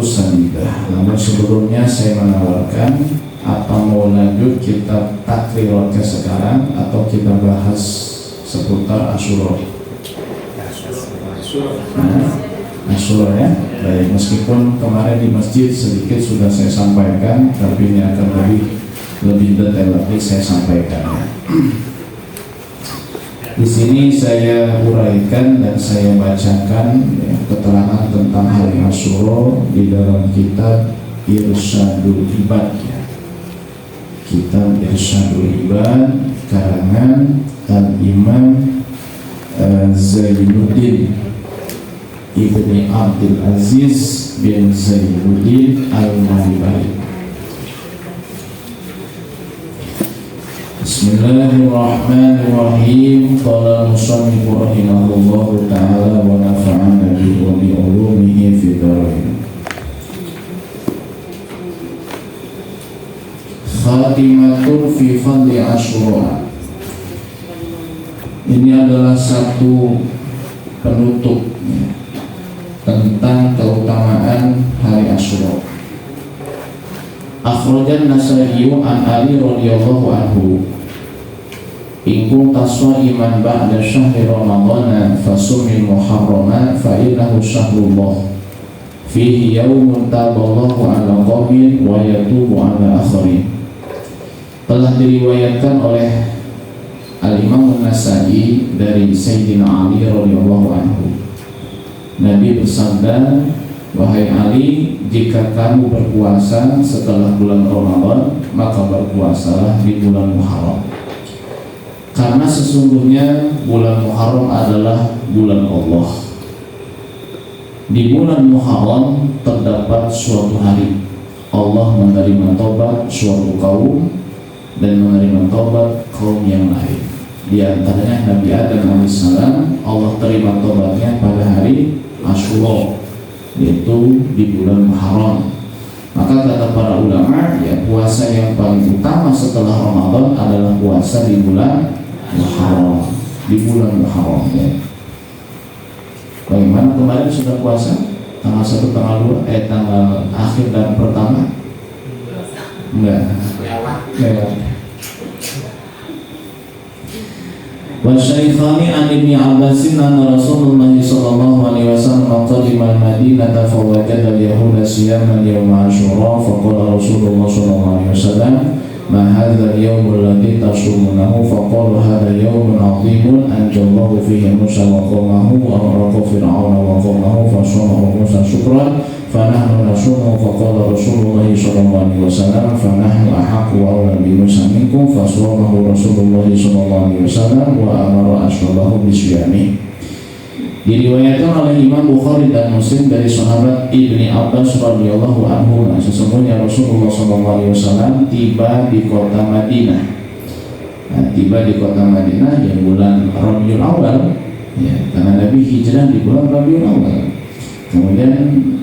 sadidah. Namun sebelumnya saya menawarkan, apa mau lanjut kita takrir sekarang atau kita bahas seputar Asyura? Asyura ya. Baik, meskipun kemarin di masjid sedikit sudah saya sampaikan, tapi ini akan lebih detail lagi saya sampaikan. Di sini saya uraikan dan saya bacakan ya, keterangan tentang hari Asyura di dalam kitab Irsyadul Ibad ya. Kitab Irsyadul Ibad karangan Al-Imam Zainuddin Ibni Abdul Aziz bin Zainuddin Al-Malibari. Bismillahirrahmanirrahim. Qala musannif rahimahullahu ta'ala wa nafa'ana bihi wa bi ulumihi fid dharain. Khatimatun fi fadli Asyura. Ini adalah satu penutup tentang keutamaan hari Asyura. Akhrajan Nasai an Ali radhiyallahu anhu, in kunta sha'iman ba'da syahri Ramadhan fasumil muharrama fa innahu syahrullah fihi yaumun taballahu ala qawmin wa yatubu ala akharin. Telah diriwayatkan oleh Al-Imam Nasai dari Sayyidina Ali radhiyallahu anhu, Nabi bersabda, wahai Ali, jika kamu berpuasa setelah bulan Ramadan, maka berpuasalah di bulan Muharram. Karena sesungguhnya bulan Muharram adalah bulan Allah. Di bulan Muharram terdapat suatu hari Allah menerima tobat suatu kaum dan menerima tobat kaum yang lain. Di antaranya Nabi Adam AS, Allah terima tobatnya pada hari Asyura, yaitu di bulan Muharram. Maka kata para ulama, ya, puasa yang paling utama setelah Ramadan adalah puasa di bulan Muharram. Di bulan Muharram ya. Bagaimana kemarin sudah puasa? Tanggal 1, tanggal 2, tanggal akhir dan pertama? Enggak. Wasyaikhani an Ibni Abbasin anna Rasulullah sallallahu alaihi wasallam qadima al-Madinata fa wajada al-yahuda siyaman yawm Asyura fa qala Rasulullah sallallahu alaihi wasallam ma hadha al-yawm alladhi tasumunahu fa qala hadha yawmun 'azimun anjallahu fihi Musa wa qawmahu wa raqa Fir'auna wa qawmahu fa shamahu Musa syukran fa nahnu nasumu fa qala Rasulullah sallallahu alaihi wasallam fa nahnu ahaqqu wa awla bi Musa minkum fa shamahu Rasulullah sallallahu alaihi wasallam wa amara ashabahu bisyami. Diriwayatkan oleh Imam Bukhari dan Muslim dari sahabat Ibni Abbas radhiyallahu anhu, sesungguhnya Rasulullah sallallahu alaihi wasallam tiba di kota Madinah. Tiba di kota Madinah di bulan Rabiul Awal, ya, karena Nabi hijrah di bulan Rabiul Awal. Kemudian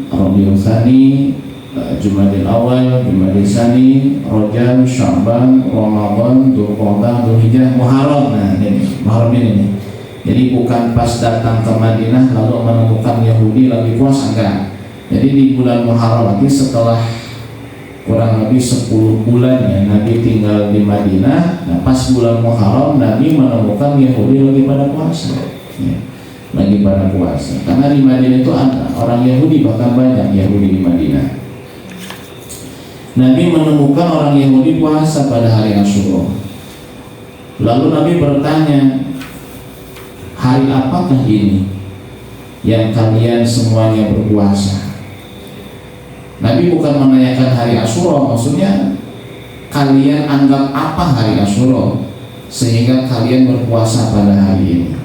Rabiul Tsani, Jumadil Awal, Jumadil Tsani, Rajab, Sya'ban, Ramadan, Dzulqa'dah, Dzulhijjah, Muharram. Nah, ini Muharram ini. Jadi bukan pas datang ke Madinah lalu menemukan Yahudi lagi puasa, enggak. Jadi di bulan Muharram lagi setelah kurang lebih 10 bulan ya Nabi tinggal di Madinah. Nah, pas bulan Muharram Nabi menemukan Yahudi lagi pada puasa. Ya, lagi pada puasa. Karena di Madinah itu ada orang Yahudi, bahkan banyak Yahudi di Madinah. Nabi menemukan orang Yahudi puasa pada hari Asyura. Lalu Nabi bertanya, hari apakah ini yang kalian semuanya berpuasa? Nabi bukan menanyakan hari Asyura, maksudnya kalian anggap apa hari Asyura sehingga kalian berpuasa pada hari ini.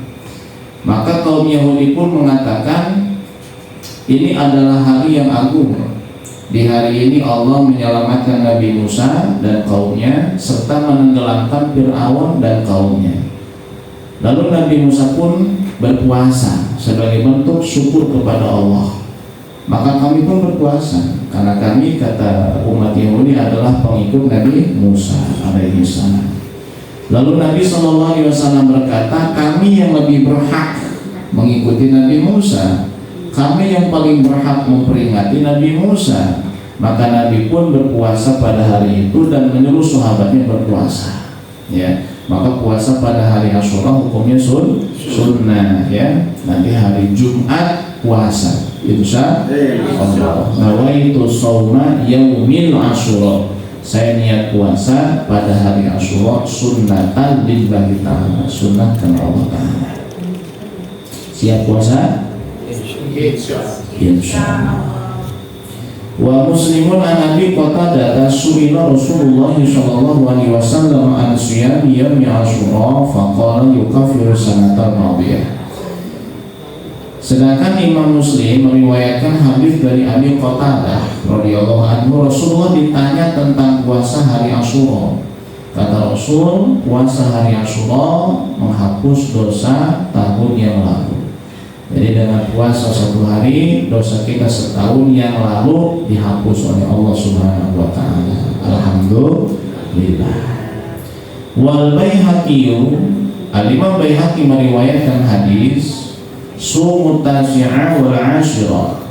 Maka kaum Yahudi pun mengatakan, ini adalah hari yang agung. Di hari ini Allah menyelamatkan Nabi Musa dan kaumnya serta menenggelamkan Fir'aun dan kaumnya. Lalu Nabi Musa pun berpuasa sebagai bentuk syukur kepada Allah. Maka kami pun berpuasa karena kami, kata umat Yahudi, adalah pengikut Nabi Musa alaihi salam. Lalu Nabi SAW berkata, kami yang lebih berhak mengikuti Nabi Musa kami yang paling berhak memperingati Nabi Musa. Maka Nabi pun berpuasa pada hari itu dan menyuruh sahabatnya berpuasa. Ya, maka puasa pada hari Asyura hukumnya sunnah. Ya, nanti hari Jumat puasa. Itu sah. Allah. Nawaitu shauma yaumil Asyura. Saya niat puasa pada hari Asyura sunnatan lillahi ta'ala, sunnah karena Allah Ta'ala. Siap puasa? Insyaallah. Wa Muslimun an Abi Qatadah su'ila Rasulullah sallallahu alaihi wasallam an siyam yaum Asyura faqala yukaffiru sanatal madiyah. Sedangkan Imam Muslim meriwayatkan hadis dari Abi Qatadah radhiyallahu anhu, Rasulullah ditanya tentang puasa hari Asyura. Kata Rasul, puasa hari Asyura menghapus dosa tahun yang lalu. Jadi dengan puasa satu hari, dosa kita setahun yang lalu dihapus oleh Allah Subhanahu wa ta'ala. Alhamdulillah. Wal Baihaqi, Al-Imam Baihaqi meriwayatkan hadis sumut tasi'a wal 'ashira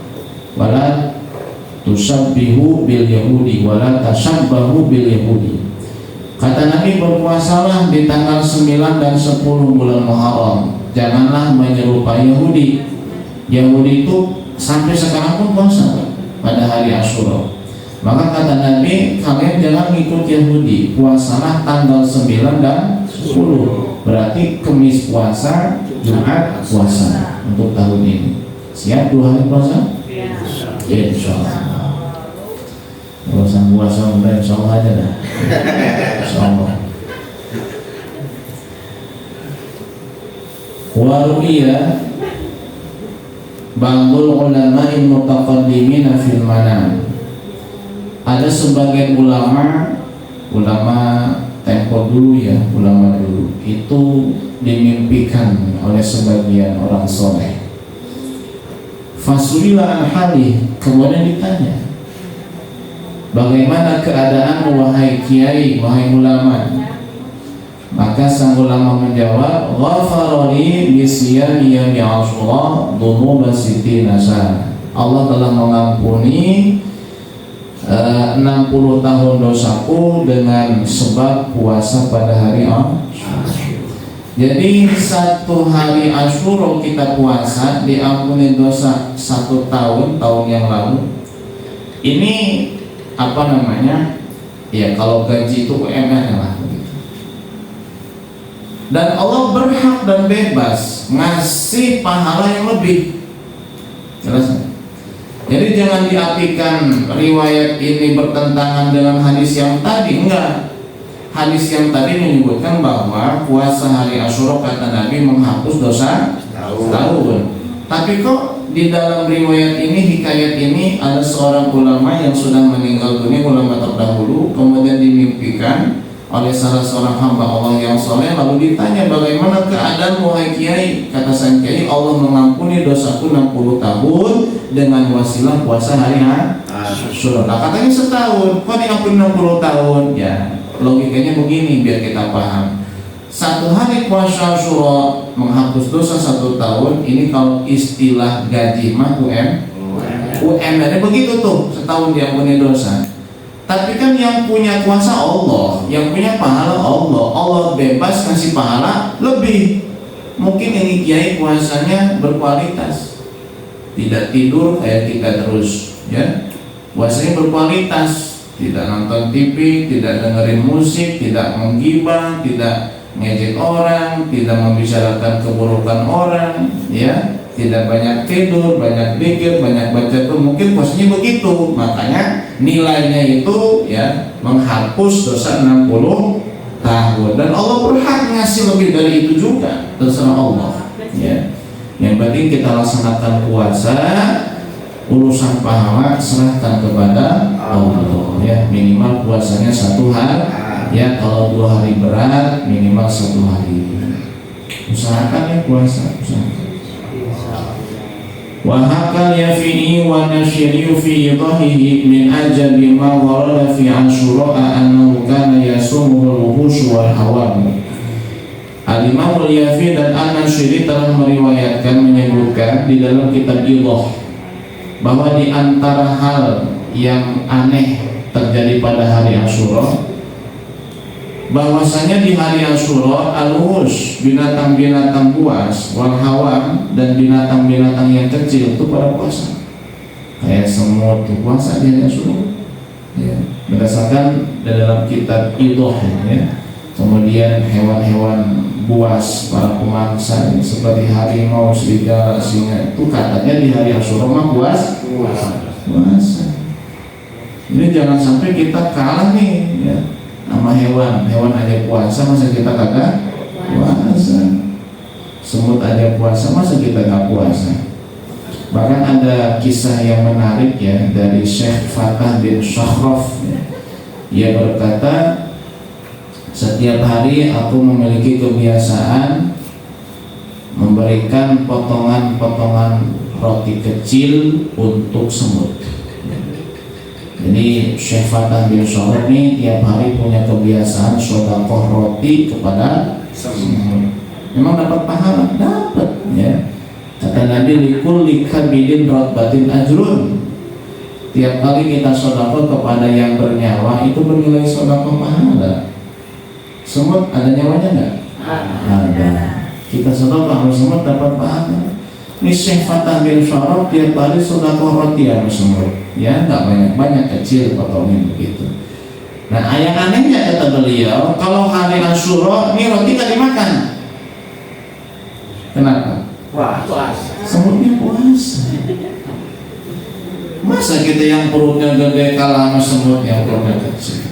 wala tusabbihu bil yahudi wala tasabbahu bil yahudi. Kata Nabi, berpuasalah di tanggal 9 dan 10 bulan Muharram. Janganlah menyerupai Yahudi. Yahudi itu sampai sekarang pun puasa pada hari Asyura. Maka kata Nabi, kalian jangan ikut Yahudi. Puasalah tanggal 9 dan 10. Berarti Kemis puasa, Jumat puasa untuk tahun ini. Siap 2 hari puasa? Ya, insyaallah. Kalau sang puasa udah insyaallah aja dah. Insyaallah. Waru'iyah ba'dul ulama'il mutaqaddimina fil manam. Ada sebagian ulama tempo dulu ya, ulama dulu itu dimimpikan oleh sebagian orang soleh. Fasulila an halih, kemudian ditanya, bagaimana keadaan wahai kiai, wahai ulama? Maka sang ulama menjawab, ghafarani bisyami yaumi Asyura dhunuba sittina sana. Allah telah mengampuni 60 tahun dosaku dengan sebab puasa pada hari Asyura. Jadi satu hari Asyura kita puasa diampuni dosa 1 tahun yang lalu. Ini apa namanya? Ya kalau gaji itu UMR lah. Dan Allah berhak dan bebas ngasih pahala yang lebih. Jelas? Jadi jangan diartikan riwayat ini bertentangan dengan hadis yang tadi. Enggak. Hadis yang tadi menyebutkan bahwa puasa hari Asyura kata Nabi menghapus dosa setahun. Tapi kok di dalam riwayat ini, hikayat ini, ada seorang ulama yang sudah meninggal dunia, ulama terdahulu, kemudian dimimpikan oleh salah seorang hamba Allah yang soleh, lalu ditanya, bagaimana keadaan wahai kiai? Kata sang kiai, Allah mengampuni dosaku 60 tahun dengan wasilah puasa hari Asyura. Nah, katanya setahun, kok diampuni 60 tahun? Ya, logikanya begini biar kita paham. Satu hari puasa Asyura menghapus dosa 1 tahun. Ini kalau istilah gaji mah UMR begitu tuh, setahun diampuni dosa. Tapi kan yang punya kuasa Allah, yang punya pahala Allah. Allah bebas ngasih pahala lebih. Mungkin ini kiai puasanya berkualitas, tidak tidur kayak kita terus, ya. Puasanya berkualitas, tidak nonton TV, tidak dengerin musik, tidak menggibah, tidak ngejek orang, tidak membicarakan keburukan orang, ya. Tidak banyak tidur, banyak pikir, banyak baca tuh, mungkin posisinya begitu. Makanya nilainya itu ya menghapus dosa 60 tahun. Dan Allah berhak ngasih lebih dari itu juga, terserah Allah. Ya. Yang penting kita laksanakan puasa, urusan pahala serahkan kepada Allah. Ya, minimal puasanya 1 hari. Ya, kalau 2 hari berat, minimal 1 hari. Usahakan ya puasa, usahakan. Wa hakal yafi'i wa nasyiri fi idahihi min ajabi ma warada fi Asyura annahu kana yasumuhu al-wuhush wal hawam. Al-Imam Al-Yafi dan An-Nasyiri telah meriwayatkan, menyebutkan di dalam kitab Idah bahwa di antara hal yang aneh terjadi pada hari Asyura, bahwasanya di hari Asyura al-wuhus, binatang-binatang buas, wal hawan, dan binatang-binatang yang kecil itu pada puasa. Kayak semut itu puasa di hari Asyura, ya, berdasarkan dalam kitab Idah, ya. Kemudian hewan-hewan buas, para pemangsa seperti harimau, serigala, singa itu katanya di hari Asyura mah puasa. Ini jangan sampai kita kalah nih, ya, sama hewan aja puasa, masa kita kagak puasa? Semut aja puasa, masa kita gak puasa? Bahkan ada kisah yang menarik, ya, dari Syekh Fatah bin Shakhraf, ya. Ia berkata, setiap hari aku memiliki kebiasaan memberikan potongan-potongan roti kecil untuk semut. Jadi Syekh Fatah bin Shakhraf ini tiap hari punya kebiasaan sedekah roti kepada semut. Memang dapat pahala? Dapat, ya. Kata Nabi, likulli kabidin ratbatin ajrun. Tiap kali kita sedekah kepada yang bernyawa itu bernilai sedekah pahala. Semut ada nyawanya enggak? Ada. Kita sedekah kalau semut dapat pahala. Ini Syekh Fatah bin Shakhraf tiap hari sedekah roti sama semut. Ya, enggak banyak-banyak, kecil potongin begitu. Nah, yang anehnya kata beliau, kalau hari Asyura ini roti enggak dimakan. Kenapa? Puasa. Semutnya puasa. Masa kita yang perutnya gede kalah sama semut yang perutnya kecil?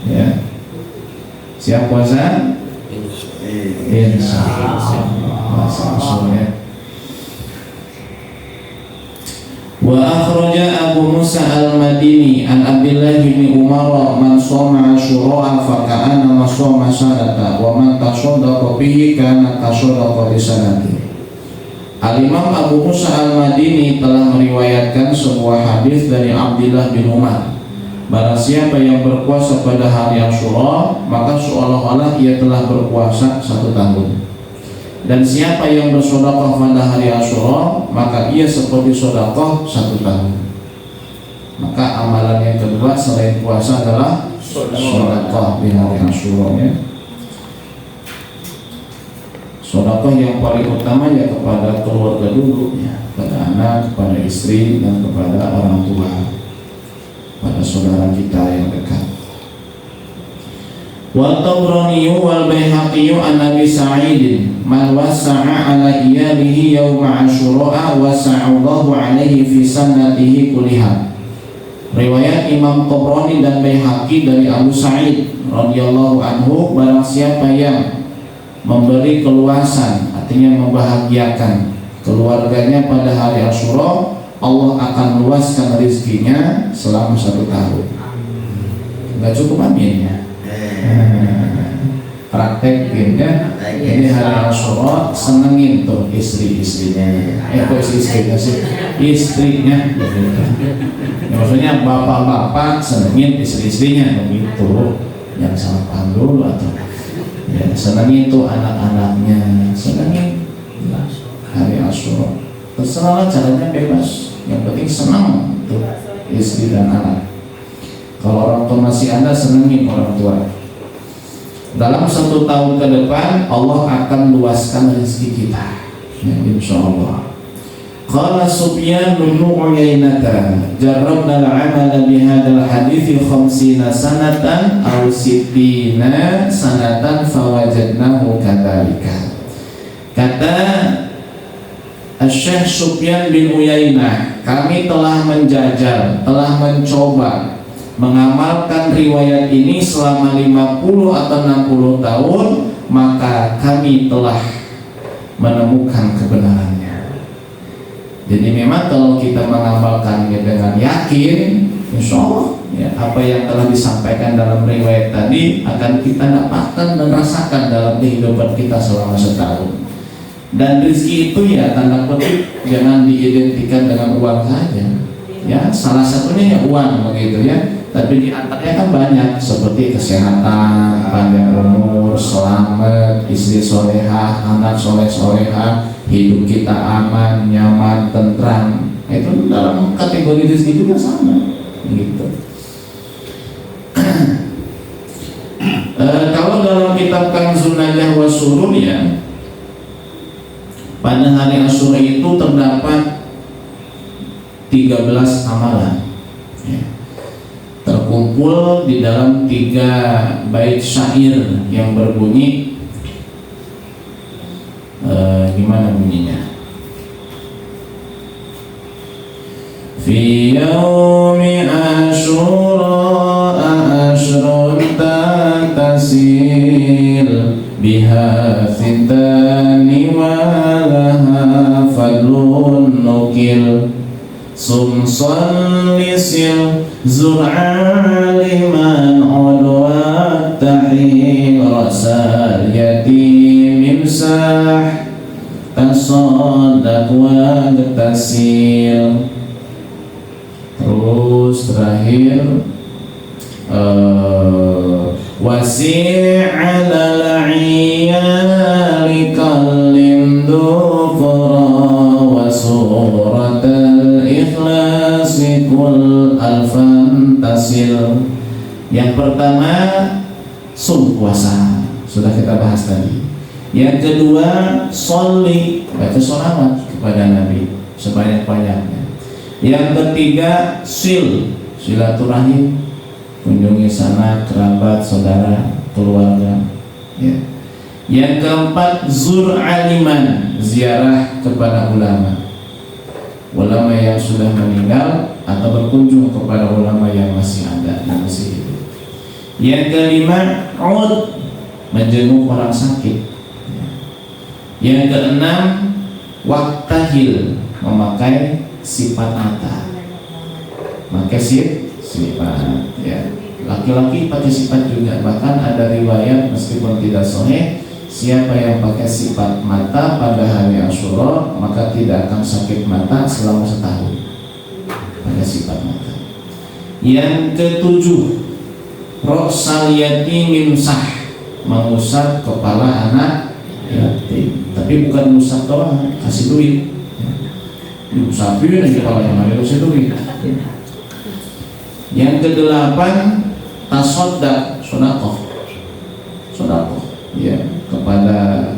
Ya. Siap puasa? Insya Allah. Puasa Asyura. Wa akhraja Abu Musa al-Madini an Abdullah bin Umar man shoma Asyura fa ka'anna ma shoma sanata wa man tasaddaqa bihi kana tasaddaqa bi sanati. Al-Imam Abu Musa al-Madini telah meriwayatkan sebuah hadis dari Abdullah bin Umar. Barang siapa yang berpuasa pada hari Asyura, maka seolah-olah ia telah berpuasa 1 tahun. Dan siapa yang bersedekah pada hari Asyura, maka ia seperti sedekah 1 tahun. Maka amalan yang kedua selain puasa adalah sedekah di hari Asyura, ya. Sedekah yang paling utama ya kepada keluarga dulu, ya, kepada anak, kepada istri, dan kepada orang tua, pada saudara kita yang dekat. Wa Tabrani wal Baihaqi an Nabi Sa'id man wasa'a ala iyalihi yawma Asyura wasa'allahu alaihi fi sanatihi kulliha. Riwayat Imam Tabrani dan Baihaqi dari Abu Sa'id radhiyallahu anhu, barang siapa yang memberi keluasan, artinya membahagiakan keluarganya pada hari Asyura, Allah akan luaskan rezekinya selama 1 tahun. Enggak cukup amin, ya. Praktekin, ya. Ini hari Asyura senengin tuh istri-istrinya. Kok istri-istrinya sih? Istrinya. Maksudnya bapak-bapak senengin istri-istrinya begitu. Yang salah paham dulu atau ya, senengin tuh anak-anaknya, senengin hari Asyura. Terserahlah caranya, bebas. Yang penting senang tuh istri dan anak. Kalau orang tua masih ada, senengin orang tua. Dalam 1 tahun ke depan Allah akan luaskan rezeki kita, ya, insya Allah. Qala Sufyan bin Uyainah, jarrabna al-amala bihadzal hadithi 50 sanatan aw 60 sanatan fawajadnahu kadzalika. Kata Syekh Sufyan bin Uyainah, kami telah menjajal, telah mencoba mengamalkan riwayat ini selama 50 atau 60 tahun, maka kami telah menemukan kebenarannya. Jadi memang kalau kita mengamalkannya dengan yakin, insya Allah, ya, apa yang telah disampaikan dalam riwayat tadi akan kita dapatkan dan rasakan dalam kehidupan kita selama 1 tahun. Dan rezeki itu, ya, tanda petik jangan diidentikan dengan uang saja, ya, salah satunya ya uang begitu, ya. Tapi di antaranya kan banyak seperti kesehatan, panjang umur, selamat, istri solehah, anak soleh-solehah, hidup kita aman, nyaman, tentram. Itu dalam kategori rezeki juga sama, gitu. Kalau dalam kitab Kanzun Najah wa Surur ya, pada hari Asyura itu terdapat 13 amalan ya, terkumpul di dalam 3 bait syair yang berbunyi gimana bunyinya? Fi yaumi Asyura ashrun tasil biha fitani walaha fadlun nukil sumsan lisil zur'a liman udwa tahil rasal yatim imsah tasaddaq wa tasil. Terus terakhir wasi'al al-'iyali kallim dhufra wa suratal ikhlasi kul alfan tasil. Yang pertama sum puasa, sudah kita bahas tadi. Yang kedua sholli, baca sholawat kepada Nabi sebanyak-banyaknya. Yang ketiga silaturahim, kunjungi sanak, kerabat, saudara, keluarga ya. Yang keempat zur aliman, ziarah kepada ulama yang sudah meninggal atau berkunjung kepada ulama yang masih ada, yang masih hidup. Yang kelima ud, menjenguk orang sakit ya. Yang keenam waktahil, memakai sifat mata, maka sifat ya. Laki-laki pakai sifat juga, bahkan ada riwayat meskipun tidak sahih, siapa yang pakai sifat mata pada hari Asyura maka tidak akan sakit mata selama setahun. Pakai sifat mata. Yang ketujuh roksal yatim imsah, mengusap kepala anak yatim, tapi bukan mengusap doang, kasih duit. Diusapin aja kepalanya, ada kasih duit. Yang kedelapan tasoddaq, sodakoh ya, kepada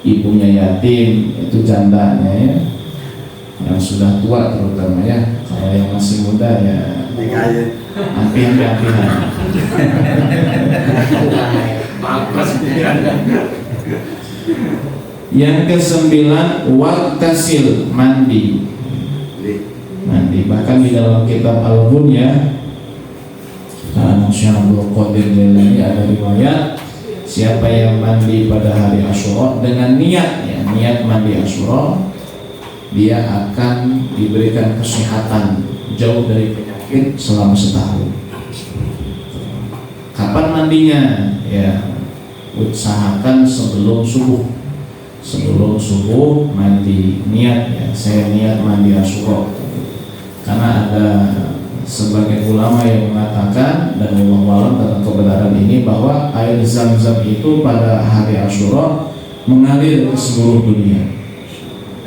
ibunya yatim, itu jandanya ya, yang sudah tua terutama ya. Kalau yang masih muda ya ampihan. Yang kesembilan waktasil, mandi. Bahkan di dalam kitab Al-Bunya Syekh Abdul Qadir Jailani ada riwayat, siapa yang mandi pada hari Asyura dengan niat mandi Asyura, dia akan diberikan kesehatan, jauh dari penyakit selama setahun. Kapan mandinya? Ya, usahakan sebelum subuh mandi, niat ya, saya niat mandi Asyura. Karena ada sebagian ulama yang mengatakan, dan Allah alam tentang kebenaran ini, bahwa air Zam-Zam itu pada hari Asyura mengalir ke seluruh dunia.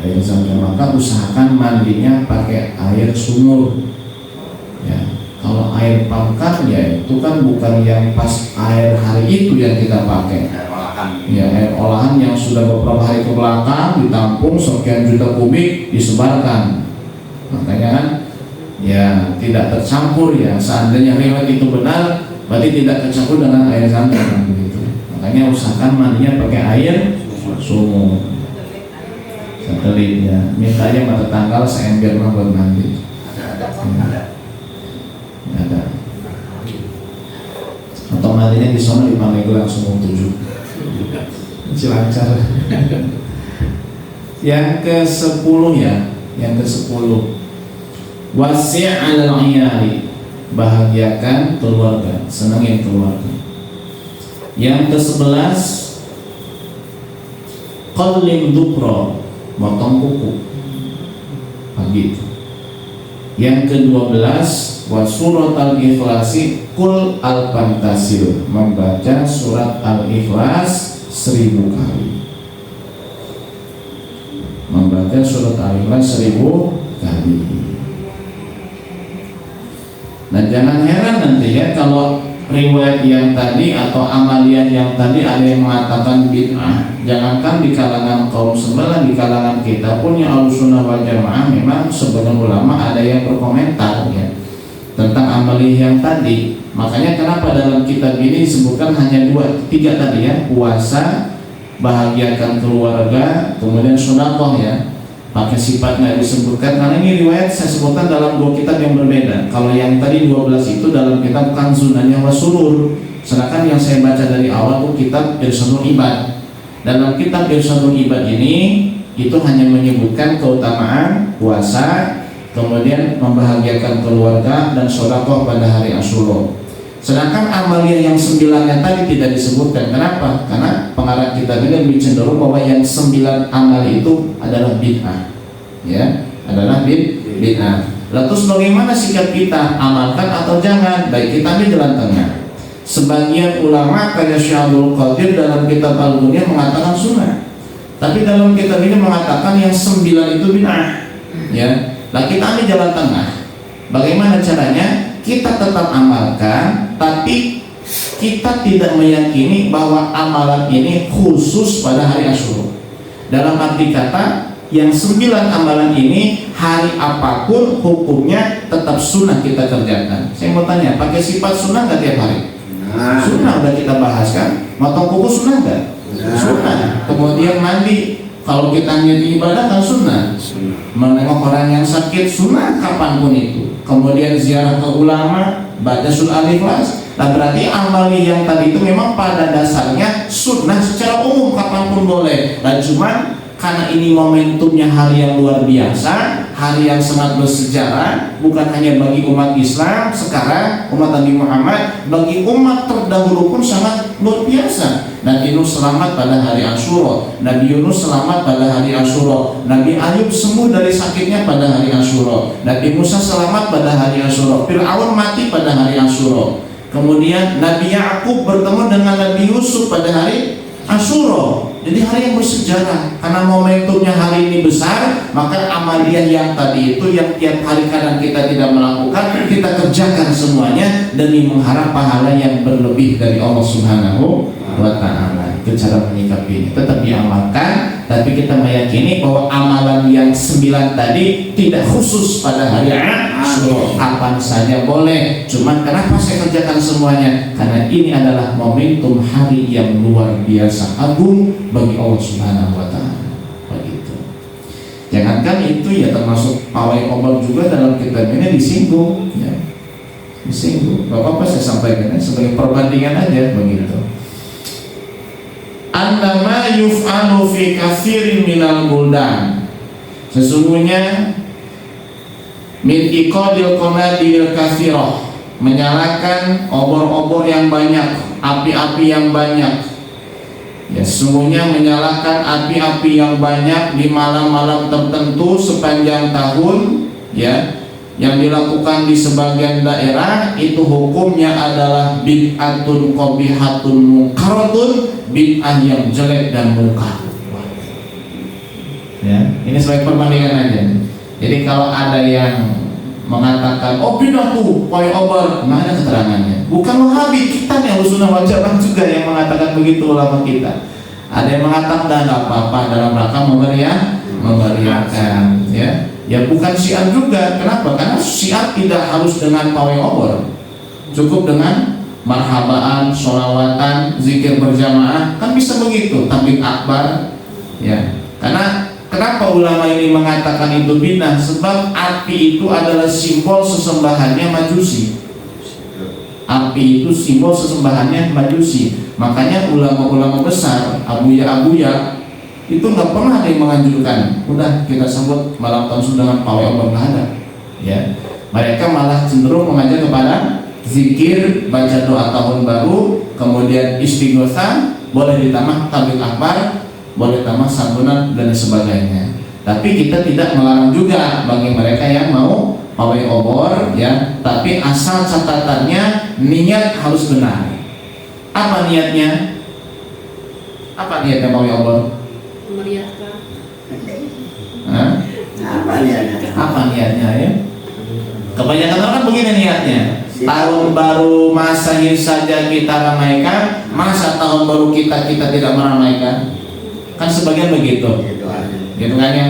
Air Zam-Zam, maka usahakan mandinya pakai air sumur ya. Kalau air pangkat ya itu kan bukan yang pas air hari itu yang kita pakai, ya, air olahan yang sudah beberapa hari ke belakang ditampung sekian juta kubik disebarkan. Makanya kan ya tidak tercampur ya. Seandainya riwayat itu benar, berarti tidak tercampur dengan air Zam-Zam begitu. Makanya usahakan mandinya pakai air sumur. Satelit ya. Minta aja sama tetangga seember mah buat mandi. Ada. Atau mandinya di sana di Pandeglang langsung 7. Cilancar. Yang ke-10 ya, yang ke-10 wasi' 'alal 'iyali, bahagiakan keluarga, senangin keluarga. Yang ke-11 qallim dukra, motong kuku pagi. Yang ke-12 wa surat al-ikhlasi kul al-fantasil, membaca surat al-ikhlas 1000 kali. Membaca surat al-ikhlas 1000 kali. Nah, jangan heran nanti ya kalau riwayat yang tadi atau amalan yang tadi ada yang mengatakan bid'ah. Jangankan di kalangan kaum sebelah, di kalangan kita pun yang Ahlussunnah wal Jamaah memang sebagian ulama ada yang berkomentar ya tentang amalan yang tadi. Makanya kenapa dalam kitab ini disebutkan hanya 2-3 tadi ya, puasa, bahagiakan keluarga, kemudian sedekah ya. Pakai sifatnya disebutkan karena ini riwayat saya sebutkan dalam 2 kitab yang berbeda. Kalau yang tadi 12 itu dalam kitab Kanzun wa Surur, sedangkan yang saya baca dari awal itu kitab Irsyadul Ibad. Dalam kitab Irsyadul Ibad ini itu hanya menyebutkan keutamaan puasa, kemudian membahagiakan keluarga dan sedekah pada hari Asyura. Sedangkan amalia yang 9-nya tadi tidak disebutkan. Kenapa? Karena pengarang kitab ini lebih cenderung bahwa yang 9 amal itu adalah bid'ah. Ya, adalah bid'ah. Lalu bagaimana sikap kita? Amalkan atau jangan? Baik, kita ambil jalan tengah. Sebagian ulama kayak Syekh Abdul Qadir dalam kitab Al-Ghunyah mengatakan sunnah. Tapi dalam kitab ini mengatakan yang 9 itu bid'ah. Ya. Nah, kita ambil jalan tengah. Bagaimana caranya? Kita tetap amalkan, tapi kita tidak meyakini bahwa amalan ini khusus pada hari Asyura. Dalam arti kata, yang 9 amalan ini hari apapun hukumnya tetap sunnah kita kerjakan. Saya mau tanya, pakai sifat sunnah nggak tiap hari? Sunnah udah kita bahas kan? Motong kuku sunnah nggak? Sunnah. Kemudian mandi, kalau kita niat ibadah kan sunnah. Menengok orang yang sakit sunnah kapanpun itu. Kemudian ziarah ke ulama, baca surat al-ikhlas. Nah, berarti amal yang tadi itu memang pada dasarnya sunnah secara umum kapanpun boleh. Dan cuman karena ini momentumnya hari yang luar biasa, hari yang sangat bersejarah, bukan hanya bagi umat Islam sekarang, umat Nabi Muhammad, bagi umat terdahulu pun sangat luar biasa. Nabi Nuh selamat pada hari Asyura, Nabi Yunus selamat pada hari Asyura, Nabi Ayub sembuh dari sakitnya pada hari Asyura, Nabi Musa selamat pada hari Asyura, Fir'aun mati pada hari Asyura. Kemudian Nabi Yakub bertemu dengan Nabi Yusuf pada hari Asyura. Jadi hari yang bersejarah. Karena momentumnya hari ini besar, maka amaliyah yang tadi itu yang tiap hari kadang kita tidak melakukan, kita kerjakan semuanya demi mengharap pahala yang berlebih dari Allah Subhanahu wa ta'ala. Itu cara menyikapi ini. Tetap diamalkan, tapi kita meyakini bahwa amalan yang 9 tadi tidak khusus pada hari Asyura. Kapan saja boleh. Cuman kenapa saya kerjakan semuanya? Karena ini adalah momentum hari yang luar biasa agung bagi Allah Subhanahu wa ta'ala. Begitu. Jangankan itu ya, termasuk pawai obor juga dalam kitab ini disinggung ya. Disinggung. Gak apa-apa saya sampaikan ya, sebagai perbandingan aja begitu. Annama yuf'alu fi katsirin minal buldan. Sesungguhnya min iqadil qanadil katsirah, menyalakan obor-obor yang banyak, api-api yang banyak. Ya, sesungguhnya menyalakan api-api yang banyak di malam-malam tertentu sepanjang tahun ya, yang dilakukan di sebagian daerah itu hukumnya adalah bid'atun qabihatun munkaratun, bid'ah yang jelek dan munkar. Ya, ini sebagai perbandingan aja. Jadi kalau ada yang mengatakan oh bid'ah tuh poi obar, nggak ada keterangannya. Bukan Wahabi, kita nih Ahlussunnah wal Jamaah juga yang mengatakan begitu, ulama kita. Ada yang mengatakan nggak apa-apa dalam rangka memeriahkan ya. Ya bukan syiar juga. Kenapa? Karena syiar tidak harus dengan pawai obor. Cukup dengan marhabaan, sholawatan, zikir berjamaah, kan bisa begitu. Tablik akbar ya. Karena kenapa ulama ini mengatakan itu bid'ah? Sebab api itu adalah simbol sesembahannya Majusi. Api itu simbol sesembahannya Majusi. Makanya ulama-ulama besar, abuya-abuya itu nggak pernah ada yang menganjurkan udah kita sebut malam tahun dengan pawai obor, nggak ada ya. Mereka malah cenderung mengajar kepada zikir, baca doa tahun baru, kemudian istighosah, boleh ditambah tablik akbar, boleh tambah santunan dan sebagainya. Tapi kita tidak melarang juga bagi mereka yang mau pawai obor ya, tapi asal catatannya niat harus benar. Apa niatnya? Apa niatnya pawai obor? Memeriahkan. Apa niatnya ya? Kebanyakan orang kan begini niatnya. Tahun baru Masehi saja kita ramaikan, masa tahun baru kita tidak meramaikan? Kan sebagian begitu. Gitu kan ya?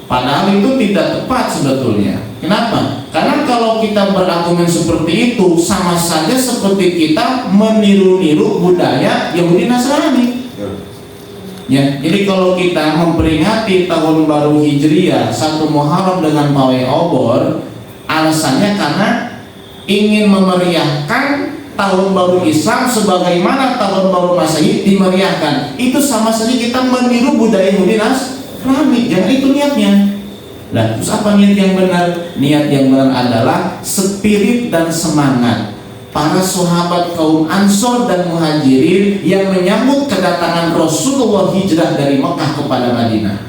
Padahal itu tidak tepat sebetulnya. Kenapa? Karena kalau kita berargumen seperti itu, sama saja seperti kita meniru-niru budaya Yahudi Nasrani. Ya, jadi kalau kita memperingati tahun baru Hijriah 1 Muharram dengan pawai obor, alasannya karena ingin memeriahkan tahun baru Islam sebagaimana tahun baru Masehi dimeriahkan. Itu sama saja kita meniru budaya Yahudi Nasrani. Jangan itu niatnya. Nah, terus apa niat yang benar? Niat yang benar adalah spirit dan semangat para sahabat kaum Ansor dan Muhajirin yang menyambut kedatangan Rasulullah hijrah dari Mekah kepada Madinah.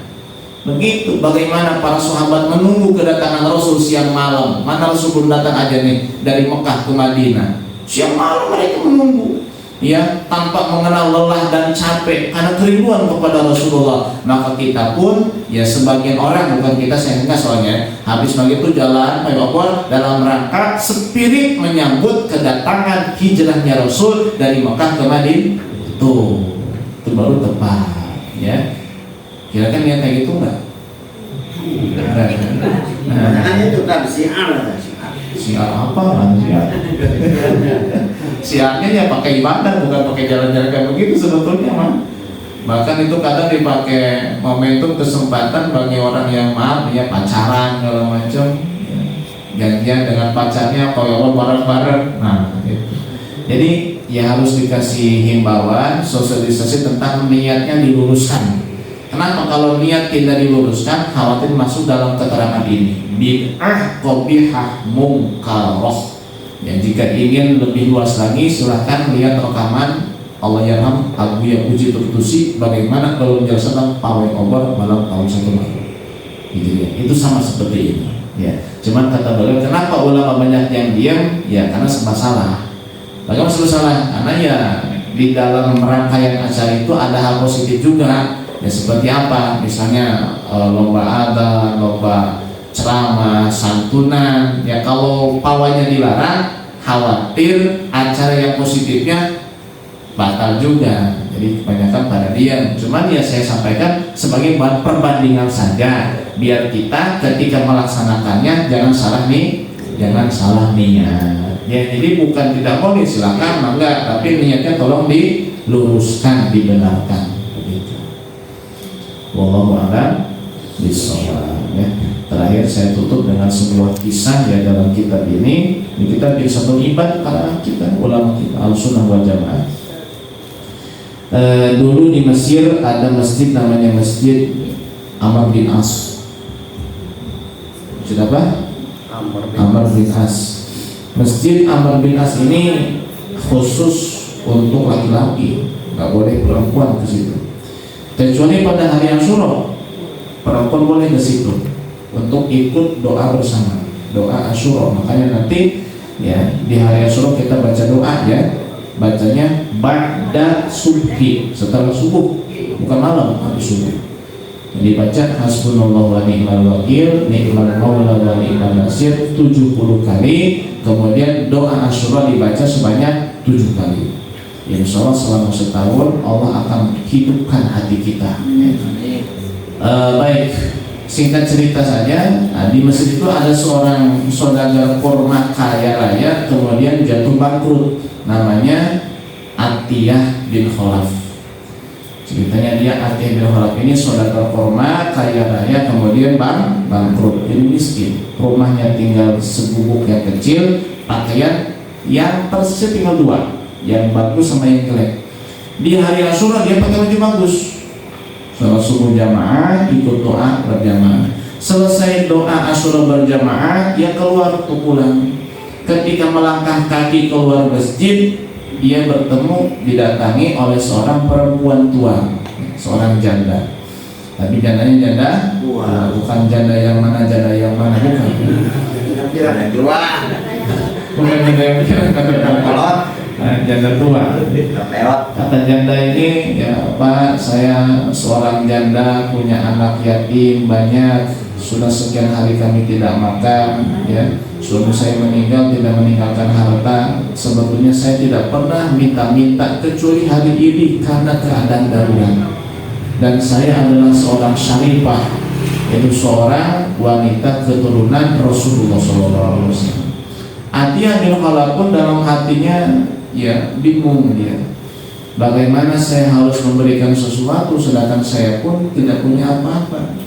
Begitu bagaimana para sahabat menunggu kedatangan Rasul siang malam. Mana Rasul belum datang aja nih dari Mekah ke Madinah. Siang malam mereka menunggu, ya, tanpa mengenal lelah dan capek karena kerinduan kepada Rasulullah. Maka kita pun, ya, sebagian orang, bukan kita, saya enggak soalnya, habis begitu jalan pawai dalam rangka spirit menyambut kedatangan hijrahnya Rasul dari Mekah ke Madinah. Itu baru tepat, ya. Kira-kira niat kayak gitu enggak? Hanya itu kan siar. Siar apa kan siar? Siarnya ya pakai ibadah, bukan pakai jalan-jalan kayak begitu sebetulnya mah. Bahkan itu kadang dipakai momentum kesempatan bagi orang yang maaf ya, pacaran segala macam, janjian dengan pacarnya kalau bareng-bareng. Nah, gitu. Jadi ya harus dikasih himbauan, sosialisasi tentang niatnya diluruskan. Kenapa? Kalau niat tidak diluruskan, khawatir masuk dalam keterangan ini. Bid'ah qabihah mungkaroh. Ya, jika ingin lebih luas lagi, silahkan lihat rekaman Allah Yarham Abu Yapuji Turtusi bagaimana kalau menjelaskan pawai obor malam tahun 1 Muharram. Itu sama seperti ini. Ya, cuman kata beliau, kenapa ulama banyak yang diam? Ya, karena masalah. Bagaimana masalah? Karena ya di dalam rangkaian acara itu ada hal positif juga. Ya seperti apa? Misalnya lomba adzan, lomba ceramah, santunan. Ya kalau pawainya dilarang, khawatir acara yang positifnya batal juga. Jadi kebanyakan pada diam. Cuman ya saya sampaikan sebagai perbandingan saja, biar kita ketika melaksanakannya jangan salah niat. Ya jadi bukan tidak boleh, silakan enggak, tapi niatnya tolong diluruskan, dibenarkan. Wallahu a'lam bishawab. Ya. Terakhir saya tutup dengan sebuah kisah ya dalam kitab ini. Ini kitab di satu ibad para kita ulama kita Al-Sunnah wal Jamaah. Dulu di Mesir ada masjid namanya Masjid Amr bin As. Masjid apa? Amr bin As. Masjid Amr bin As ini khusus untuk laki-laki, nggak boleh perempuan ke situ. Kecuali pada hari Asyura, perempuan boleh ke situ untuk ikut doa bersama, doa Asyura. Makanya nanti ya di hari Asyura kita baca doa ya, bacanya ba'da subhi, setelah subuh, bukan malam, habis subuh. Jadi baca hasbunallahu wa ni'mal wakil, ni'mal maula wa ni'mal nasir 70 kali, kemudian doa Asyura dibaca sebanyak 7 kali. Ya insya Allah selama setahun Allah akan hidupkan hati kita. Baik, singkat cerita saja. Di Mesir itu ada seorang saudagar kurma kaya raya, kemudian jatuh bangkrut. Namanya Atiyah bin Khalaf. Ceritanya dia Atiyah bin Khalaf ini saudagar kurma kaya raya, kemudian bangkrut, jadi miskin. Rumahnya tinggal segubuk yang kecil, pakaian yang tersisa tinggal 2, yang bagus sama yang jelek. Di hari Asyura dia pakai baju bagus. Sholat subuh jamaah, ikut doa berjamaah. Selesai doa Asyura berjamaah, dia keluar untuk pulang. Ketika melangkah kaki keluar masjid, dia bertemu, didatangi oleh seorang perempuan tua, seorang janda. Tapi jandanya janda Tua. bukan janda yang mana bukan. Kira ada dua. Bukan janda yang Kolot. janda tua. Lewat. Kata janda ini, ya Pak, saya seorang janda punya anak yatim banyak, sudah sekian hari kami tidak makan, ya. Suami saya meninggal tidak meninggalkan harta. Sebetulnya saya tidak pernah minta-minta kecuali hari ini karena keadaan darurat. Dan saya adalah seorang syarifah, yaitu seorang wanita keturunan Rasulullah SAW. Atiyah bin Khalaf pun dalam hatinya ya bingung dia. Bagaimana saya harus memberikan sesuatu sedangkan saya pun tidak punya apa-apa.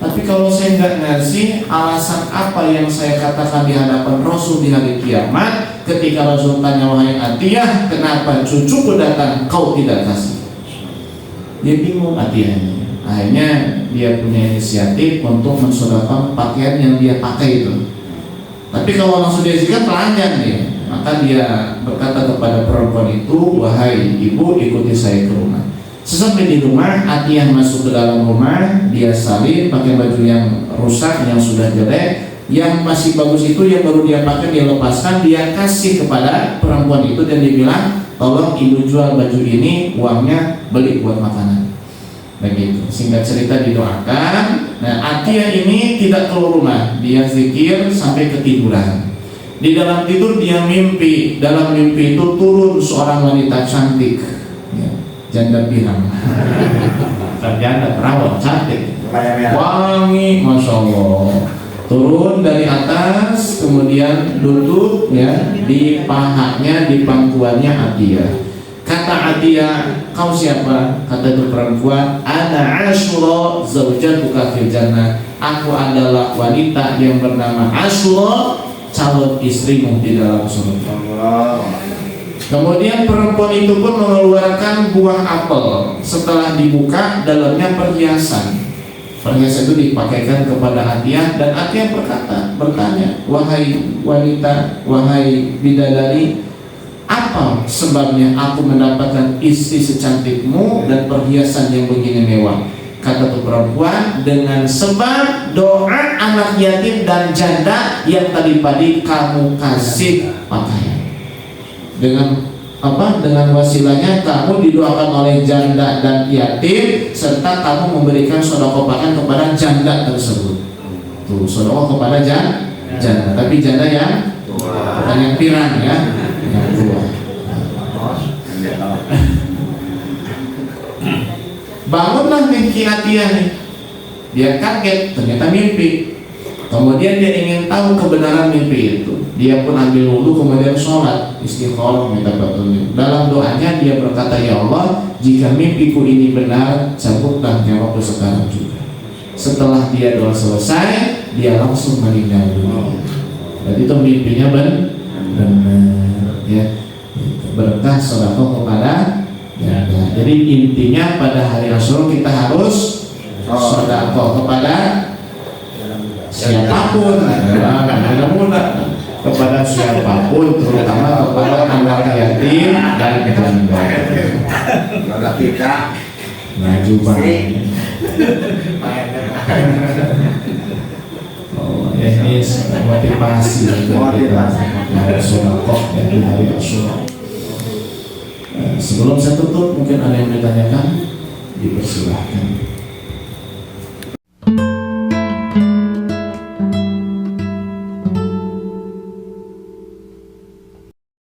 Tapi kalau saya nggak ngasih, alasan apa yang saya katakan di hadapan Rasul di hari kiamat? Ketika Rasul tanya, wahai Atiyah, kenapa cucuku datang kau tidak kasih? Dia bingung Atiyahnya. Akhirnya dia punya inisiatif untuk mensedekahkan pakaian yang dia pakai itu. Tapi kalau langsung dia sikat telanjang dia. Maka dia berkata kepada perempuan itu, wahai ibu, ikuti saya ke rumah. Sesampai di rumah, Atiyah masuk ke dalam rumah. Dia salin pakai baju yang rusak, yang sudah jelek. Yang masih bagus itu yang baru dia pakai dia lepaskan, dia kasih kepada perempuan itu dan dia bilang, tolong ibu jual baju ini, uangnya beli buat makanan. Begitu. Singkat cerita didoakan. Nah, Atiyah ini tidak keluar rumah, dia zikir sampai ketiduran. Di dalam tidur dia mimpi. Dalam mimpi itu turun seorang wanita cantik, ya, janda pirang. Janda perawat cantik, wangi, masya Allah. Turun dari atas, kemudian duduk ya di pahanya, di pangkuannya Atiyah. Kata Atiyah, kau siapa? Kata itu perempuan, ana Ashura zaujatuka fil jannah. Aku adalah wanita yang bernama Ashura, calon istrimu di dalam surga. Kemudian perempuan itu pun mengeluarkan buah apel. Setelah dibuka, dalamnya perhiasan. Perhiasan itu dipakaikan kepada Atiyah dan Atiyah bertanya, wahai wanita, wahai bidadari, apa sebabnya aku mendapatkan istri secantikmu dan perhiasan yang begini mewah? Kata tuh perempuan, dengan sebab doa anak yatim dan janda yang tadi kamu kasih pakaian. Dengan apa? Dengan wasilahnya kamu didoakan oleh janda dan yatim, serta kamu memberikan sedekah pakaian kepada janda tersebut. Tuh, sedekah kepada janda, tapi janda yang bukan yang pirang ya, yang tua. Bangunlah mimpi Atiyah nih. Dia kaget, ternyata mimpi. Kemudian dia ingin tahu kebenaran mimpi itu. Dia pun ambil wudhu, kemudian sholat istikharah minta petunjuk. Dalam doanya dia berkata, ya Allah, jika mimpiku ini benar, cabutlah nyawaku sekarang juga. Setelah dia doa selesai, dia langsung meninggal dunia. Dan itu mimpinya benar, ya. Berkah sedekah kepada janda. Jadi intinya pada hari Asyura kita harus sedekah kepada siapapun, kepada siapapun, terutama kepada anak yatim dan janda. Kalau kita maju banget. Oh, ini motivasi untuk kita sedekah di hari Asyura. Sebelum saya tutup, mungkin ada yang ditanyakan, dipersilahkan.